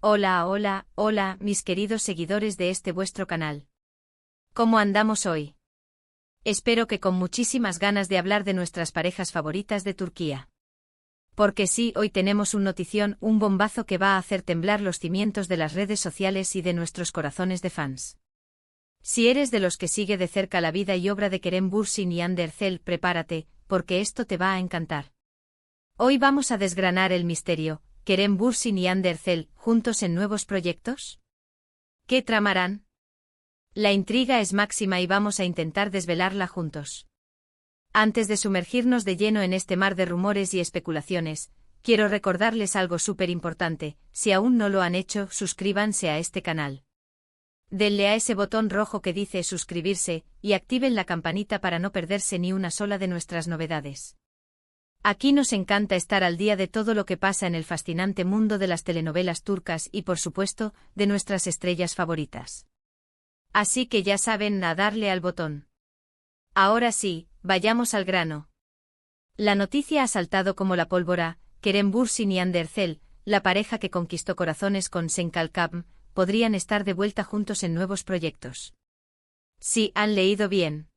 Hola, hola, hola, mis queridos seguidores de este vuestro canal. ¿Cómo andamos hoy? Espero que con muchísimas ganas de hablar de nuestras parejas favoritas de Turquía. Porque sí, hoy tenemos un notición, un bombazo que va a hacer temblar los cimientos de las redes sociales y de nuestros corazones de fans. Si eres de los que sigue de cerca la vida y obra de Kerem Bürsin y Hande Erçel, prepárate, porque esto te va a encantar. Hoy vamos a desgranar el misterio. ¿Kerem Bürsin y Hande Erçel, juntos en nuevos proyectos? ¿Qué tramarán? La intriga es máxima y vamos a intentar desvelarla juntos. Antes de sumergirnos de lleno en este mar de rumores y especulaciones, quiero recordarles algo súper importante: si aún no lo han hecho, suscríbanse a este canal. Denle a ese botón rojo que dice suscribirse, y activen la campanita para no perderse ni una sola de nuestras novedades. Aquí nos encanta estar al día de todo lo que pasa en el fascinante mundo de las telenovelas turcas y, por supuesto, de nuestras estrellas favoritas. Así que ya saben, a darle al botón. Ahora sí, vayamos al grano. La noticia ha saltado como la pólvora: Kerem Bürsin y Hande Erçel, la pareja que conquistó corazones con Sen Kalkam, podrían estar de vuelta juntos en nuevos proyectos. Sí, han leído bien.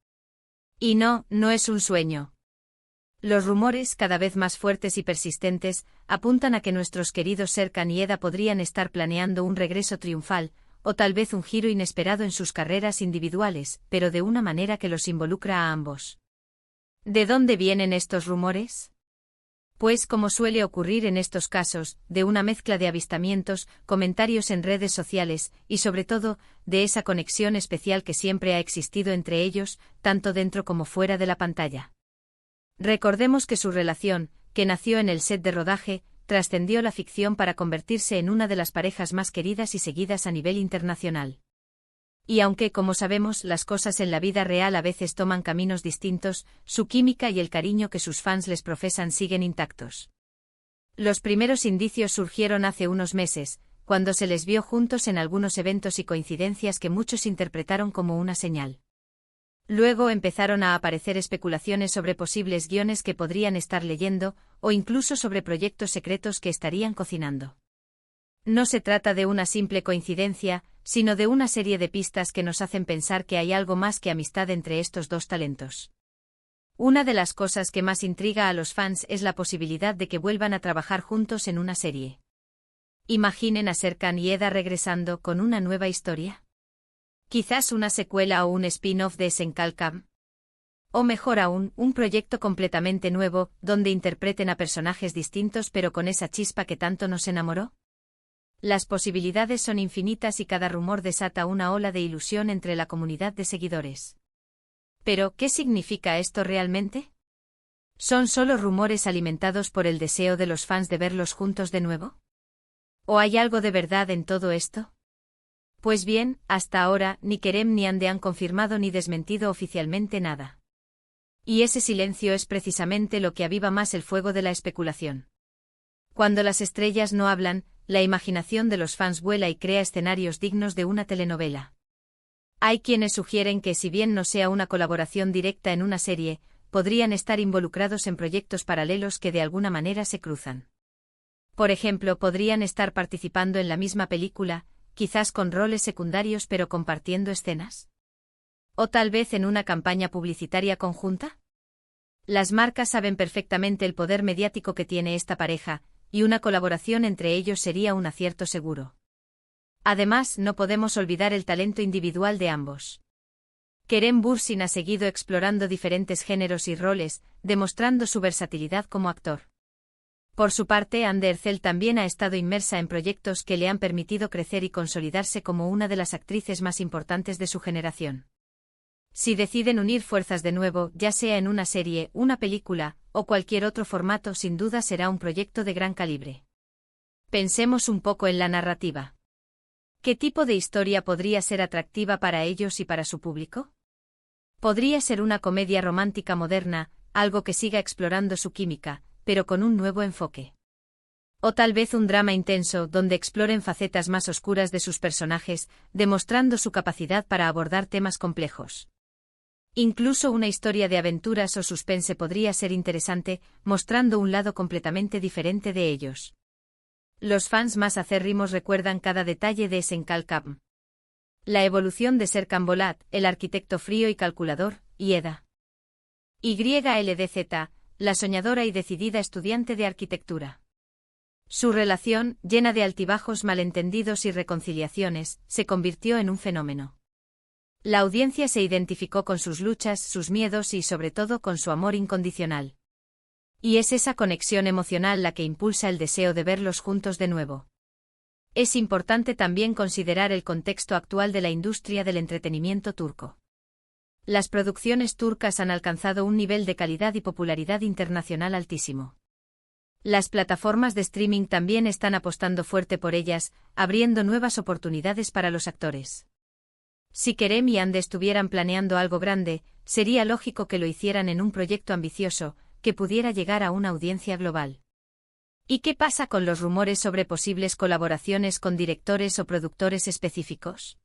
Y no, no es un sueño. Los rumores, cada vez más fuertes y persistentes, apuntan a que nuestros queridos Serkan y Eda podrían estar planeando un regreso triunfal, o tal vez un giro inesperado en sus carreras individuales, pero de una manera que los involucra a ambos. ¿De dónde vienen estos rumores? Pues, como suele ocurrir en estos casos, de una mezcla de avistamientos, comentarios en redes sociales, y sobre todo, de esa conexión especial que siempre ha existido entre ellos, tanto dentro como fuera de la pantalla. Recordemos que su relación, que nació en el set de rodaje, trascendió la ficción para convertirse en una de las parejas más queridas y seguidas a nivel internacional. Y aunque, como sabemos, las cosas en la vida real a veces toman caminos distintos, su química y el cariño que sus fans les profesan siguen intactos. Los primeros indicios surgieron hace unos meses, cuando se les vio juntos en algunos eventos y coincidencias que muchos interpretaron como una señal. Luego empezaron a aparecer especulaciones sobre posibles guiones que podrían estar leyendo, o incluso sobre proyectos secretos que estarían cocinando. No se trata de una simple coincidencia, sino de una serie de pistas que nos hacen pensar que hay algo más que amistad entre estos dos talentos. Una de las cosas que más intriga a los fans es la posibilidad de que vuelvan a trabajar juntos en una serie. Imaginen a Serkan y Eda regresando con una nueva historia. Quizás una secuela o un spin-off de Sen Kalkam. O mejor aún, un proyecto completamente nuevo, donde interpreten a personajes distintos pero con esa chispa que tanto nos enamoró. Las posibilidades son infinitas y cada rumor desata una ola de ilusión entre la comunidad de seguidores. Pero, ¿qué significa esto realmente? ¿Son solo rumores alimentados por el deseo de los fans de verlos juntos de nuevo? ¿O hay algo de verdad en todo esto? Pues bien, hasta ahora, ni Kerem ni Hande han confirmado ni desmentido oficialmente nada. Y ese silencio es precisamente lo que aviva más el fuego de la especulación. Cuando las estrellas no hablan, la imaginación de los fans vuela y crea escenarios dignos de una telenovela. Hay quienes sugieren que, si bien no sea una colaboración directa en una serie, podrían estar involucrados en proyectos paralelos que de alguna manera se cruzan. Por ejemplo, podrían estar participando en la misma película, quizás con roles secundarios pero compartiendo escenas. ¿O tal vez en una campaña publicitaria conjunta? Las marcas saben perfectamente el poder mediático que tiene esta pareja, y una colaboración entre ellos sería un acierto seguro. Además, no podemos olvidar el talento individual de ambos. Kerem Bürsin ha seguido explorando diferentes géneros y roles, demostrando su versatilidad como actor. Por su parte, Hande Erçel también ha estado inmersa en proyectos que le han permitido crecer y consolidarse como una de las actrices más importantes de su generación. Si deciden unir fuerzas de nuevo, ya sea en una serie, una película, o cualquier otro formato, sin duda será un proyecto de gran calibre. Pensemos un poco en la narrativa. ¿Qué tipo de historia podría ser atractiva para ellos y para su público? Podría ser una comedia romántica moderna, algo que siga explorando su química, pero con un nuevo enfoque. O tal vez un drama intenso donde exploren facetas más oscuras de sus personajes, demostrando su capacidad para abordar temas complejos. Incluso una historia de aventuras o suspense podría ser interesante, mostrando un lado completamente diferente de ellos. Los fans más acérrimos recuerdan cada detalle de Senkalkam. La evolución de Serkan Bolat, el arquitecto frío y calculador, y Eda YLDZ, la soñadora y decidida estudiante de arquitectura. Su relación, llena de altibajos, malentendidos y reconciliaciones, se convirtió en un fenómeno. La audiencia se identificó con sus luchas, sus miedos y sobre todo con su amor incondicional. Y es esa conexión emocional la que impulsa el deseo de verlos juntos de nuevo. Es importante también considerar el contexto actual de la industria del entretenimiento turco. Las producciones turcas han alcanzado un nivel de calidad y popularidad internacional altísimo. Las plataformas de streaming también están apostando fuerte por ellas, abriendo nuevas oportunidades para los actores. Si Kerem y Hande estuvieran planeando algo grande, sería lógico que lo hicieran en un proyecto ambicioso, que pudiera llegar a una audiencia global. ¿Y qué pasa con los rumores sobre posibles colaboraciones con directores o productores específicos?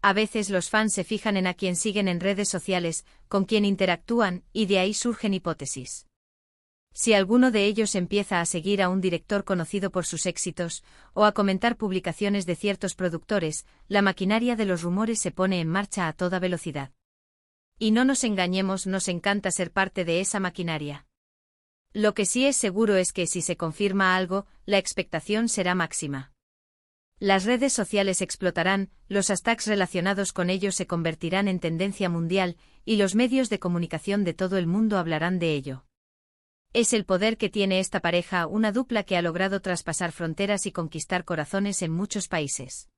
A veces los fans se fijan en a quién siguen en redes sociales, con quién interactúan, y de ahí surgen hipótesis. Si alguno de ellos empieza a seguir a un director conocido por sus éxitos, o a comentar publicaciones de ciertos productores, la maquinaria de los rumores se pone en marcha a toda velocidad. Y no nos engañemos, nos encanta ser parte de esa maquinaria. Lo que sí es seguro es que si se confirma algo, la expectación será máxima. Las redes sociales explotarán, los hashtags relacionados con ellos se convertirán en tendencia mundial, y los medios de comunicación de todo el mundo hablarán de ello. Es el poder que tiene esta pareja, una dupla que ha logrado traspasar fronteras y conquistar corazones en muchos países.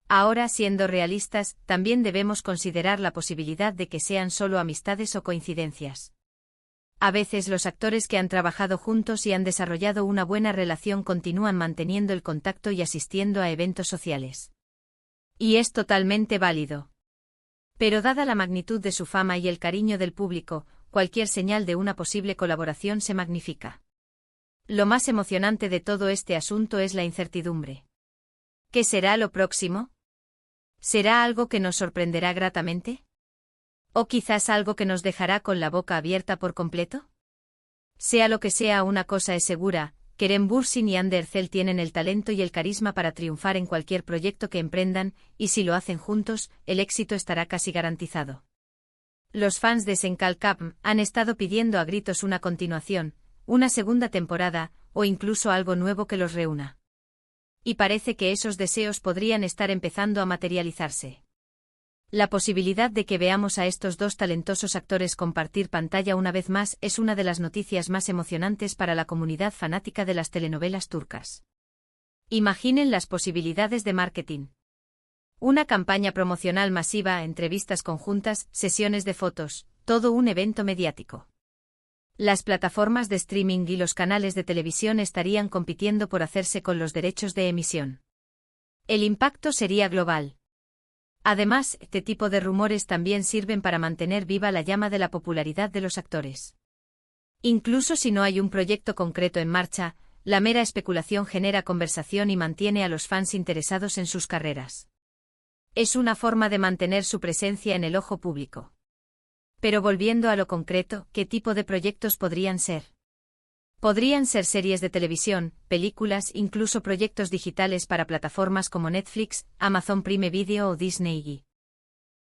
Ahora, siendo realistas, también debemos considerar la posibilidad de que sean solo amistades o coincidencias. A veces los actores que han trabajado juntos y han desarrollado una buena relación continúan manteniendo el contacto y asistiendo a eventos sociales. Y es totalmente válido. Pero dada la magnitud de su fama y el cariño del público, cualquier señal de una posible colaboración se magnifica. Lo más emocionante de todo este asunto es la incertidumbre. ¿Qué será lo próximo? ¿Será algo que nos sorprenderá gratamente? ¿O quizás algo que nos dejará con la boca abierta por completo? Sea lo que sea, una cosa es segura, Kerem Bürsin y Hande Erçel tienen el talento y el carisma para triunfar en cualquier proyecto que emprendan, y si lo hacen juntos, el éxito estará casi garantizado. Los fans de Senkalkam han estado pidiendo a gritos una continuación, una segunda temporada, o incluso algo nuevo que los reúna. Y parece que esos deseos podrían estar empezando a materializarse. La posibilidad de que veamos a estos dos talentosos actores compartir pantalla una vez más es una de las noticias más emocionantes para la comunidad fanática de las telenovelas turcas. Imaginen las posibilidades de marketing. Una campaña promocional masiva, entrevistas conjuntas, sesiones de fotos, todo un evento mediático. Las plataformas de streaming y los canales de televisión estarían compitiendo por hacerse con los derechos de emisión. El impacto sería global. Además, este tipo de rumores también sirven para mantener viva la llama de la popularidad de los actores. Incluso si no hay un proyecto concreto en marcha, la mera especulación genera conversación y mantiene a los fans interesados en sus carreras. Es una forma de mantener su presencia en el ojo público. Pero volviendo a lo concreto, ¿qué tipo de proyectos podrían ser? Podrían ser series de televisión, películas, incluso proyectos digitales para plataformas como Netflix, Amazon Prime Video o Disney.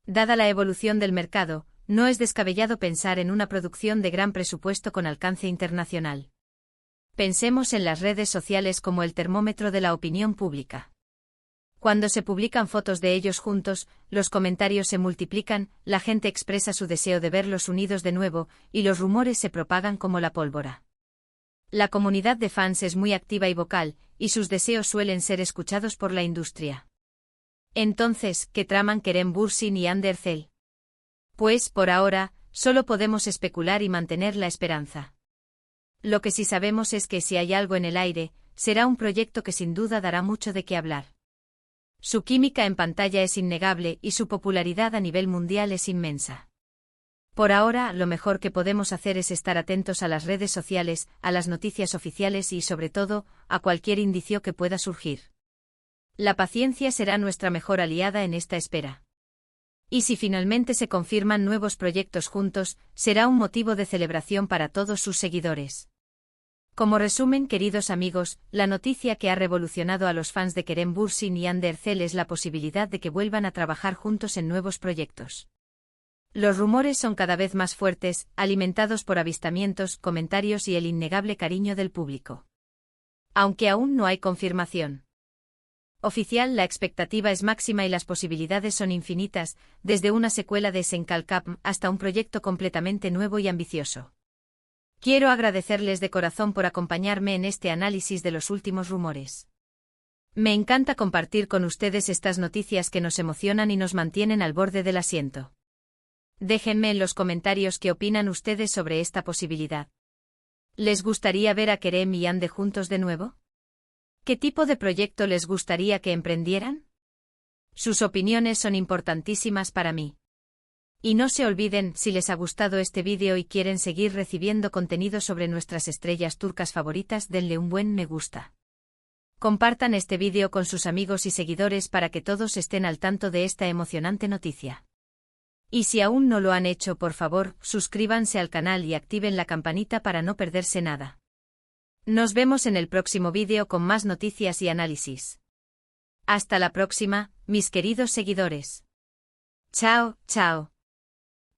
Dada la evolución del mercado, no es descabellado pensar en una producción de gran presupuesto con alcance internacional. Pensemos en las redes sociales como el termómetro de la opinión pública. Cuando se publican fotos de ellos juntos, los comentarios se multiplican, la gente expresa su deseo de verlos unidos de nuevo, y los rumores se propagan como la pólvora. La comunidad de fans es muy activa y vocal, y sus deseos suelen ser escuchados por la industria. Entonces, ¿qué traman Kerem Bürsin y Hande Erçel? Pues, por ahora, solo podemos especular y mantener la esperanza. Lo que sí sabemos es que si hay algo en el aire, será un proyecto que sin duda dará mucho de qué hablar. Su química en pantalla es innegable y su popularidad a nivel mundial es inmensa. Por ahora, lo mejor que podemos hacer es estar atentos a las redes sociales, a las noticias oficiales y, sobre todo, a cualquier indicio que pueda surgir. La paciencia será nuestra mejor aliada en esta espera. Y si finalmente se confirman nuevos proyectos juntos, será un motivo de celebración para todos sus seguidores. Como resumen, queridos amigos, la noticia que ha revolucionado a los fans de Kerem Bürsin y Hande Erçel es la posibilidad de que vuelvan a trabajar juntos en nuevos proyectos. Los rumores son cada vez más fuertes, alimentados por avistamientos, comentarios y el innegable cariño del público. Aunque aún no hay confirmación oficial, la expectativa es máxima y las posibilidades son infinitas, desde una secuela de Senkalkap hasta un proyecto completamente nuevo y ambicioso. Quiero agradecerles de corazón por acompañarme en este análisis de los últimos rumores. Me encanta compartir con ustedes estas noticias que nos emocionan y nos mantienen al borde del asiento. Déjenme en los comentarios qué opinan ustedes sobre esta posibilidad. ¿Les gustaría ver a Kerem y Hande juntos de nuevo? ¿Qué tipo de proyecto les gustaría que emprendieran? Sus opiniones son importantísimas para mí. Y no se olviden, si les ha gustado este vídeo y quieren seguir recibiendo contenido sobre nuestras estrellas turcas favoritas, denle un buen me gusta. Compartan este vídeo con sus amigos y seguidores para que todos estén al tanto de esta emocionante noticia. Y si aún no lo han hecho, por favor, suscríbanse al canal y activen la campanita para no perderse nada. Nos vemos en el próximo vídeo con más noticias y análisis. Hasta la próxima, mis queridos seguidores. Chao, chao.